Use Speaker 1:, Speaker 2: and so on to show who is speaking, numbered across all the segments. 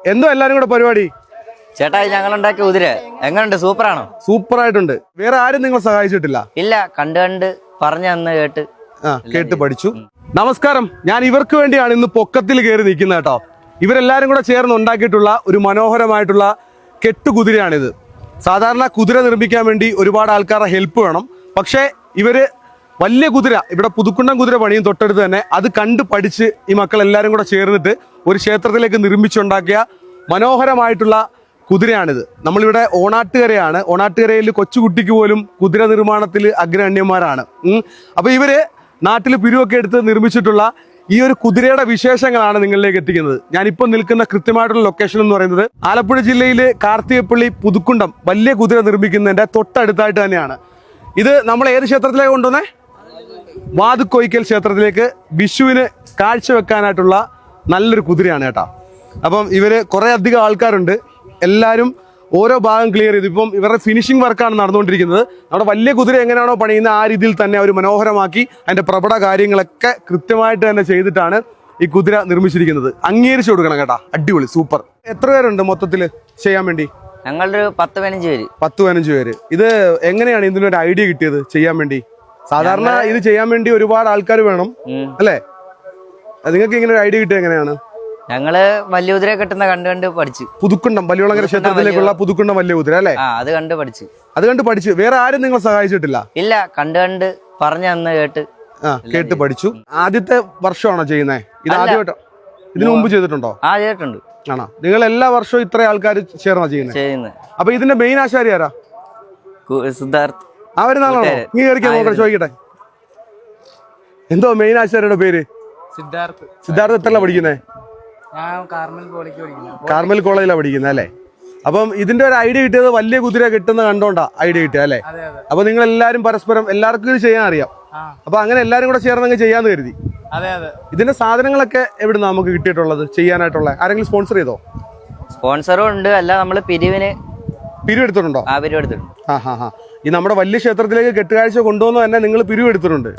Speaker 1: എന്തോ എല്ലാരും കൂടെ പരിപാടി?
Speaker 2: ചേട്ടാ ഞങ്ങളുണ്ടാക്കിയ കുതിര എങ്ങനെയുണ്ട്? സൂപ്പറാണോ?
Speaker 1: സൂപ്പറായിട്ടുണ്ട്. വേറെ ആരും നിങ്ങൾ സഹായിച്ചിട്ടില്ല?
Speaker 2: ഇല്ല, കണ്ട് പറഞ്ഞു തന്ന്
Speaker 1: കേട്ട് പഠിച്ചു. നമസ്കാരം, ഞാൻ ഇവർക്ക് വേണ്ടിയാണ് ഇന്ന് പൊക്കത്തിൽ കയറി നിൽക്കുന്നത് കേട്ടോ. ഇവരെല്ലാരും കൂടെ ചേർന്ന് ഉണ്ടാക്കിയിട്ടുള്ള ഒരു മനോഹരമായിട്ടുള്ള കെട്ടുകുതിരയാണിത്. സാധാരണ കുതിര നിർമ്മിക്കാൻ വേണ്ടി ഒരുപാട് ആൾക്കാരുടെ ഹെൽപ്പ് വേണം. പക്ഷേ ഇവര് വലിയ കുതിര, ഇവിടെ പുതുക്കുണ്ടം കുതിര പണിയും തൊട്ടടുത്ത് തന്നെ, അത് കണ്ട് പഠിച്ച് ഈ മക്കൾ എല്ലാവരും കൂടെ ചേർന്നിട്ട് ഒരു ക്ഷേത്രത്തിലേക്ക് നിർമ്മിച്ചുണ്ടാക്കിയ മനോഹരമായിട്ടുള്ള കുതിരയാണിത്. നമ്മളിവിടെ ഓണാട്ടുകരയാണ്. ഓണാട്ടുകരയിൽ കൊച്ചുകുട്ടിക്ക് പോലും കുതിര നിർമ്മാണത്തിൽ അഗ്രഗണ്യന്മാരാണ്. അപ്പോൾ ഇവര് നാട്ടിൽ പിരിവൊക്കെ എടുത്ത് നിർമ്മിച്ചിട്ടുള്ള ഈ ഒരു കുതിരയുടെ വിശേഷങ്ങളാണ് നിങ്ങളിലേക്ക് എത്തിക്കുന്നത്. ഞാനിപ്പോൾ നിൽക്കുന്ന കൃത്യമായിട്ടുള്ള ലൊക്കേഷൻ എന്ന് പറയുന്നത് ആലപ്പുഴ ജില്ലയിലെ കാർത്തികപ്പള്ളി പുതുക്കുണ്ടം വലിയ കുതിര നിർമ്മിക്കുന്നതിന്റെ തൊട്ടടുത്തായിട്ട് തന്നെയാണ്. ഇത് നമ്മൾ ഏത് ക്ഷേത്രത്തിലേക്ക് കൊണ്ടുവന്നേ? വാതുക്കോയിക്കൽ ക്ഷേത്രത്തിലേക്ക് വിഷുവിന് കാഴ്ചവെക്കാനായിട്ടുള്ള നല്ലൊരു കുതിരയാണ് കേട്ടോ. അപ്പം ഇവര് കുറെ അധികം ആൾക്കാരുണ്ട്. എല്ലാവരും ഓരോ ഭാഗം ക്ലിയർ ചെയ്തു. ഇപ്പം ഇവരുടെ ഫിനിഷിംഗ് വർക്കാണ് നടന്നുകൊണ്ടിരിക്കുന്നത്. നമ്മുടെ വലിയ കുതിര എങ്ങനെയാണോ പണിയുന്നത് ആ രീതിയിൽ തന്നെ അവർ മനോഹരമാക്കി അതിന്റെ പ്രബട കാര്യങ്ങളൊക്കെ കൃത്യമായിട്ട് തന്നെ ചെയ്തിട്ടാണ് ഈ കുതിര നിർമ്മിച്ചിരിക്കുന്നത്. അംഗീകരിച്ചു കൊടുക്കണം കേട്ടാ. അടിപൊളി, സൂപ്പർ. എത്ര പേരുണ്ട് മൊത്തത്തിൽ ചെയ്യാൻ വേണ്ടി?
Speaker 2: ഞങ്ങളൊരു 10-15 പേര്.
Speaker 1: 10-15 പേര്. ഇത് എങ്ങനെയാണ് ഇതിനൊരു ഐഡിയ കിട്ടിയത് ചെയ്യാൻ വേണ്ടി? സാധാരണ ഇത് ചെയ്യാൻ വേണ്ടി ഒരുപാട് ആൾക്കാർ വേണം അല്ലേ? നിങ്ങൾക്ക് ഇങ്ങനെ ഒരു ഐഡിയ കിട്ടിയത് എങ്ങനെയാണ്?
Speaker 2: ഞങ്ങള് വലിയ കുതിര കെട്ടുന്ന കണ്ട് പഠിച്ചു.
Speaker 1: പുതുക്കുണ്ടം വലിയകുളങ്ങര ക്ഷേത്രത്തിലേക്കുള്ള പുതുക്കുണ്ടം വലിയ കുതിര അല്ലേ?
Speaker 2: അത് കണ്ട് പഠിച്ചു.
Speaker 1: വേറെ ആരും നിങ്ങൾ സഹായിച്ചിട്ടില്ല?
Speaker 2: ഇല്ല, കണ്ട് പറഞ്ഞു തന്ന്
Speaker 1: കേട്ട് പഠിച്ചു. ആദ്യത്തെ വർഷമാണോ ചെയ്യുന്നത്? ഇത് ആദ്യമായിട്ട് ഇതിനു മുമ്പ് ചെയ്തിട്ടുണ്ടോ?
Speaker 2: ചെയ്തിട്ടുണ്ട്.
Speaker 1: ആണോ? നിങ്ങൾ എല്ലാ വർഷവും ഇത്ര ആൾക്കാർ ചേർന്നാ ചെയ്യുന്നത്? അപ്പൊ ഇതിന്റെ മെയിൻ ആശാരി ആരാ?
Speaker 2: സിദ്ധാർത്ഥ്.
Speaker 1: അവരുന്നാണോ? നീ കയറിക്കാൻ ചോദിക്കട്ടെ, എന്തോ മെയിൻ ആശാരിയുടെ പേര്? സിദ്ധാർത്ഥ്. എത്രല്ല പഠിക്കുന്നേ? കാർമൽ കോളേജിലാണ് പഠിക്കുന്നത് അല്ലേ? അപ്പം ഇതിന്റെ ഒരു ഐഡിയ കിട്ടിയത് വലിയ കുതിര കിട്ടുന്ന കണ്ടോണ്ടാ ഐഡിയ കിട്ടിയ അല്ലേ? അപ്പൊ നിങ്ങൾ എല്ലാരും പരസ്പരം എല്ലാവർക്കും ഇത് ചെയ്യാൻ അറിയാം. അപ്പൊ അങ്ങനെ എല്ലാരും കൂടെ ചേർന്ന് ചെയ്യാന്ന് കരുതി. ഇതിന്റെ സാധനങ്ങളൊക്കെ എവിടുന്നാ നമുക്ക് കിട്ടിയിട്ടുള്ളത് ചെയ്യാനായിട്ടുള്ള? ആരെങ്കിലും സ്പോൺസർ ചെയ്തോ?
Speaker 2: സ്പോൺസറും ഉണ്ട്. അല്ല, നമ്മള്
Speaker 1: പിരിവെടുത്തിട്ടുണ്ടോ? ഈ നമ്മുടെ വലിയ ക്ഷേത്രത്തിലേക്ക് കെട്ടുകാഴ്ച കൊണ്ടുവന്ന് തന്നെ നിങ്ങൾ പിരിവെടുത്തിട്ടുണ്ട്.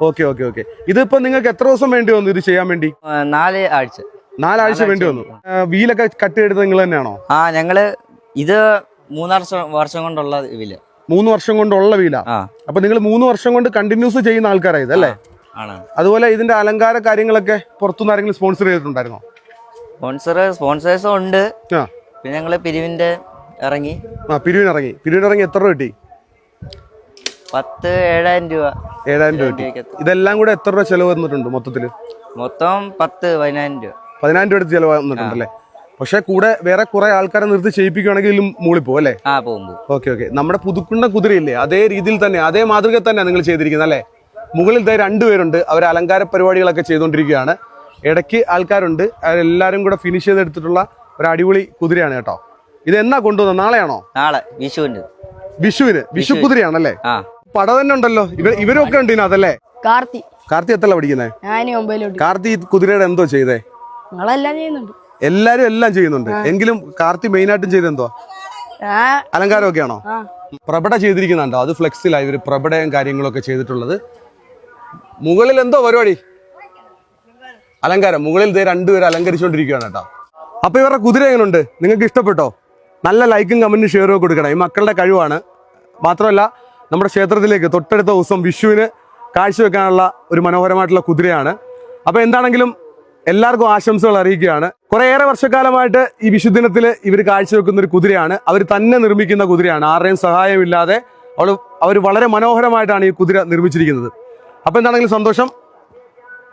Speaker 1: ഓക്കെ. ഇതിപ്പോ നിങ്ങൾക്ക് എത്ര ദിവസം വേണ്ടി വന്നു ഇത് ചെയ്യാൻ വേണ്ടി? 4 ആഴ്ച വേണ്ടി വന്നു. വീലൊക്കെ കട്ട് ചെയ്തെടുത്ത് നിങ്ങൾ തന്നെയാണോ?
Speaker 2: ഞങ്ങള് ഇത് 3 വർഷം കൊണ്ടുള്ള വീല.
Speaker 1: 3 വർഷം കൊണ്ടുള്ള വീല. അപ്പൊ നിങ്ങൾ 3 വർഷം കൊണ്ട് കണ്ടിന്യൂസ് ചെയ്യുന്ന ആൾക്കാരായത് അല്ലേ? അതുപോലെ ഇതിന്റെ അലങ്കാര കാര്യങ്ങളൊക്കെ പുറത്തുനിന്ന് ആരെങ്കിലും സ്പോൺസർ ചെയ്തിട്ടുണ്ടായിരുന്നോ?
Speaker 2: സ്പോൺസേഴ്സും ഉണ്ട്. പിന്നെ ഞങ്ങള് പിരിവിന് ഇറങ്ങി. എത്ര രൂപ കിട്ടി? 7,000 രൂപ. 7,000 രൂപ കിട്ടി. ഇതെല്ലാം കൂടെ എത്ര രൂപ ചെലവ് വന്നിട്ടുണ്ട് മൊത്തത്തില്? മൊത്തം 10,000-15,000 രൂപ.
Speaker 1: 10,000 രൂപ എടുത്ത് ചെലവ് വന്നിട്ടുണ്ടല്ലേ? പക്ഷെ കൂടെ വേറെ കുറെ ആൾക്കാരെ നിർത്തി ചെയ്യിപ്പിക്കുകയാണെങ്കിൽ ഇതിലും മൂളിപ്പോ അല്ലേ? ഓക്കെ. നമ്മുടെ പുതുക്കുണ്ട കുതിരയില്ലേ, അതേ രീതിയിൽ തന്നെ അതേ മാതൃക തന്നെ നിങ്ങൾ ചെയ്തിരിക്കുന്നത് അല്ലേ? മുകളിൽ 2 പേരുണ്ട്. അവർ അലങ്കാര പരിപാടികളൊക്കെ ചെയ്തുകൊണ്ടിരിക്കുകയാണ്. ഇടയ്ക്ക് ആൾക്കാരുണ്ട്. അവരെല്ലാരും കൂടെ ഫിനിഷ് ചെയ്തെടുത്തിട്ടുള്ള ഒരു അടിപൊളി കുതിരയാണ് കേട്ടോ. ഇത് എന്നാ കൊണ്ടുവന്നത്? നാളെയാണോ?
Speaker 2: നാളെ
Speaker 1: വിഷുവിന്. വിഷു കുതിരയാണല്ലേ? പട തന്നെ ഉണ്ടല്ലോ. ഇവരൊക്കെ ഉണ്ട് ഇതിനകത്തല്ലേ? കാർത്തി എത്രല്ല പഠിക്കുന്നത്? കാർത്തി കുതിരയുടെ എന്തോ ചെയ്തേ? എല്ലാരും എല്ലാം ചെയ്യുന്നുണ്ട്. എങ്കിലും കാർത്തി മെയിൻ ആയിട്ടും ചെയ്തെന്തോ അലങ്കാരമൊക്കെ ആണോ? പ്രബട ചെയ്തിരിക്കുന്നുണ്ടോ? അത് ഫ്ലെക്സിലായി ഇവര് പ്രബടയും കാര്യങ്ങളൊക്കെ ചെയ്തിട്ടുള്ളത്. മുകളിൽ എന്തോ പരിപാടി? അലങ്കാരം. മുകളിൽ 2 പേര് അലങ്കരിച്ചുകൊണ്ടിരിക്കുകയാണ് കേട്ടോ. അപ്പൊ ഇവരുടെ കുതിര എങ്ങനെയുണ്ട്? നിങ്ങൾക്ക് ഇഷ്ടപ്പെട്ടോ? നല്ല ലൈക്കും കമന്റും ഷെയറും കൊടുക്കണം. ഈ മക്കളുടെ കഴിവാണ്. മാത്രമല്ല നമ്മുടെ ക്ഷേത്രത്തിലേക്ക് തൊട്ടടുത്ത ദിവസം വിഷുവിന് കാഴ്ചവെക്കാനുള്ള ഒരു മനോഹരമായിട്ടുള്ള കുതിരയാണ്. അപ്പൊ എന്താണെങ്കിലും എല്ലാവർക്കും ആശംസകൾ അറിയിക്കുകയാണ്. കുറേയേറെ വർഷക്കാലമായിട്ട് ഈ വിഷുദിനത്തിൽ ഇവർ കാഴ്ചവെക്കുന്ന ഒരു കുതിരയാണ്. അവർ തന്നെ നിർമ്മിക്കുന്ന കുതിരയാണ്. ആരുടെയും സഹായമില്ലാതെ അവർ വളരെ മനോഹരമായിട്ടാണ് ഈ കുതിര നിർമ്മിച്ചിരിക്കുന്നത്. അപ്പൊ എന്താണെങ്കിലും സന്തോഷം.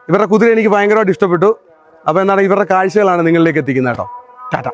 Speaker 1: ഇവരുടെ കുതിര എനിക്ക് ഭയങ്കരമായിട്ട് ഇഷ്ടപ്പെട്ടു. അപ്പൊ എന്താണ് ഇവരുടെ കാഴ്ചകളാണ് നിങ്ങളിലേക്ക് എത്തിക്കുന്നത് കേട്ടോ. ടാറ്റ.